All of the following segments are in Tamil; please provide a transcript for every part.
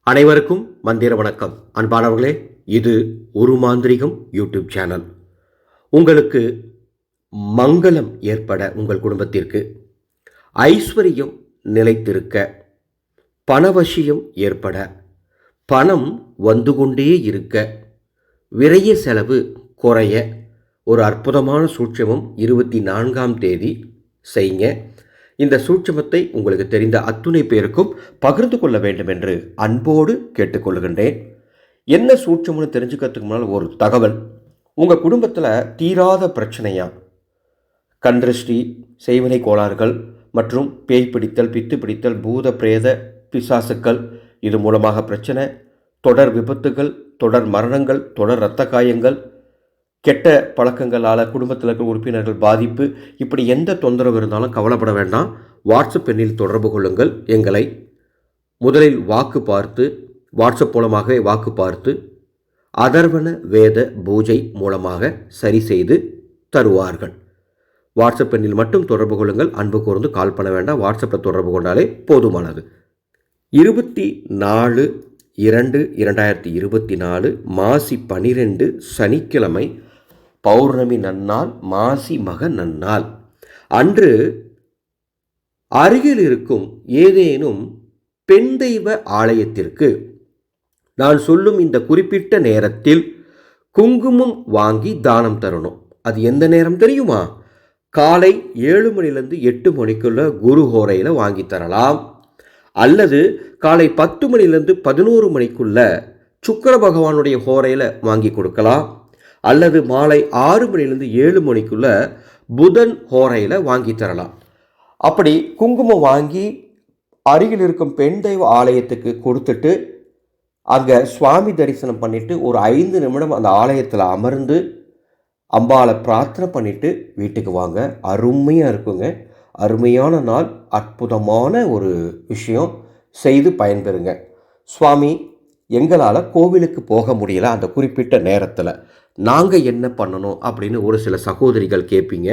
அனைவருக்கும் மந்திர வணக்கம். அன்பானவர்களே, இது ஒரு மாந்திரிகம் யூடியூப் சேனல். உங்களுக்கு மங்களம் ஏற்பட, உங்கள் குடும்பத்திற்கு ஐஸ்வர்யம் நிலைத்திருக்க, பணவசியம் ஏற்பட, பணம் வந்து கொண்டே இருக்க, விரைய செலவு குறைய ஒரு அற்புதமான சூட்சமம் 24ஆம் தேதி செய்யுங்க. இந்த சூட்சமத்தை உங்களுக்கு தெரிந்த அத்துணை பேருக்கும் பகிர்ந்து கொள்ள வேண்டும் என்று அன்போடு கேட்டுக்கொள்கின்றேன். என்ன சூட்சம்னு தெரிஞ்சுக்கிறதுக்கு முன்னால் ஒரு தகவல். உங்கள் குடும்பத்தில் தீராத பிரச்சனையா, கண்திருஷ்டி, செய்வினை கோளாறுகள் மற்றும் பேய் பிடித்தல், பித்து பிடித்தல், பூத பிரேத பிசாசுக்கள், இது மூலமாக பிரச்சனை, தொடர் விபத்துகள், தொடர் மரணங்கள், தொடர் இரத்த காயங்கள், கெட்ட பழக்கங்களால் குடும்பத்தில் இருக்கிற உறுப்பினர்கள் பாதிப்பு, இப்படி எந்த தொந்தரவு இருந்தாலும் கவலைப்பட வேண்டாம். வாட்ஸ்அப் எண்ணில் தொடர்பு கொள்ளுங்கள். எங்களை முதலில் வாட்ஸ்அப் மூலமாகவே வாக்கு பார்த்து அதர்வன வேத பூஜை மூலமாக சரி செய்து தருவார்கள். வாட்ஸ்அப் எண்ணில் மட்டும் தொடர்பு கொள்ளுங்கள். அன்பு கூர்ந்து கால் பண்ண வேண்டாம். வாட்ஸ்அப்பில் தொடர்பு கொண்டாலே போதுமானது. 24/2/2024 மாசி 12 சனிக்கிழமை, பௌர்ணமி நன்னாள், மாசி மக நன்னாள் அன்று அருகில் இருக்கும் ஏதேனும் பெண் தெய்வ ஆலயத்திற்கு நான் சொல்லும் இந்த குறிப்பிட்ட நேரத்தில் குங்குமம் வாங்கி தானம் தரணும். அது எந்த நேரம் தெரியுமா? காலை 7 மணிலேருந்து 8 மணிக்குள்ள குரு ஹோரையில் வாங்கி தரலாம். அல்லது காலை 10 மணிலேருந்து 11 மணிக்குள்ள சுக்கிர பகவானுடைய ஹோரையில் வாங்கி கொடுக்கலாம். அல்லது மாலை 6 மணிலேருந்து 7 மணிக்குள்ள புதன் ஹோரையில் வாங்கி தரலாம். அப்படி குங்குமம் வாங்கி அருகில் இருக்கும் பெண் தெய்வ ஆலயத்துக்கு கொடுத்துட்டு அங்கே சுவாமி தரிசனம் பண்ணிவிட்டு ஒரு 5 நிமிடம் அந்த ஆலயத்தில் அமர்ந்து அம்பாளை பிரார்த்தனை பண்ணிவிட்டு வீட்டுக்கு வாங்க. அருமையாக இருக்குங்க. அருமையான நாள், அற்புதமான ஒரு விஷயம், செய்து பயன்பெறுங்க. சுவாமி, எங்களால் கோவிலுக்கு போக முடியல அந்த குறிப்பிட்ட நேரத்தில், நாங்கள் என்ன பண்ணணும் அப்படின்னு ஒரு சில சகோதரிகள் கேட்பீங்க.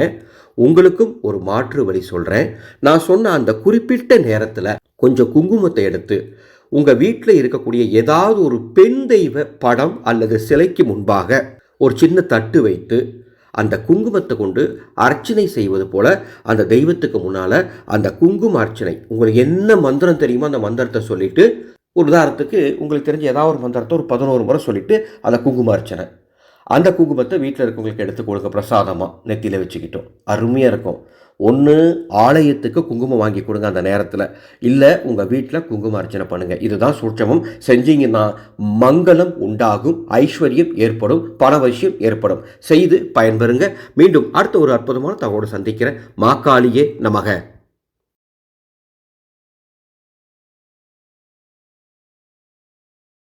உங்களுக்கும் ஒரு மாற்று வழி சொல்கிறேன். நான் சொன்ன அந்த குறிப்பிட்ட நேரத்தில் கொஞ்சம் குங்குமத்தை எடுத்து உங்கள் வீட்டில் இருக்கக்கூடிய ஏதாவது ஒரு பெண் தெய்வ படம் அல்லது சிலைக்கு முன்பாக ஒரு சின்ன தட்டு வைத்து அந்த குங்குமத்தை கொண்டு அர்ச்சனை செய்வது போல் அந்த தெய்வத்துக்கு முன்னால் அந்த குங்கும அர்ச்சனை, உங்களுக்கு என்ன மந்திரம் தெரியுமோ அந்த மந்திரத்தை சொல்லிவிட்டு, ஒரு உதாரணத்துக்கு உங்களுக்கு தெரிஞ்ச ஏதாவது ஒரு மந்திரத்தை ஒரு 11 முறை சொல்லிவிட்டு அந்த குங்கும அர்ச்சனை, அந்த குங்குமத்தை வீட்டில் இருக்கவங்களுக்கு எடுத்து கொடுக்க பிரசாதமாக நெத்தியில் வச்சுக்கிட்டோம். அருமையாக இருக்கும். ஒன்று ஆலயத்துக்கு குங்குமம் வாங்கி கொடுங்க அந்த நேரத்தில், இல்லை உங்கள் வீட்டில் குங்கும அர்ச்சனை பண்ணுங்கள். இதுதான் சூட்சமம். செஞ்சீங்கன்னா மங்களம் உண்டாகும், ஐஸ்வர்யம் ஏற்படும், பணவசியம் ஏற்படும். செய்து பயன்பெறுங்க. மீண்டும் அடுத்த ஒரு அற்புதமான தகவலோடு சந்திக்கிறேன். மாகாளியே நமக.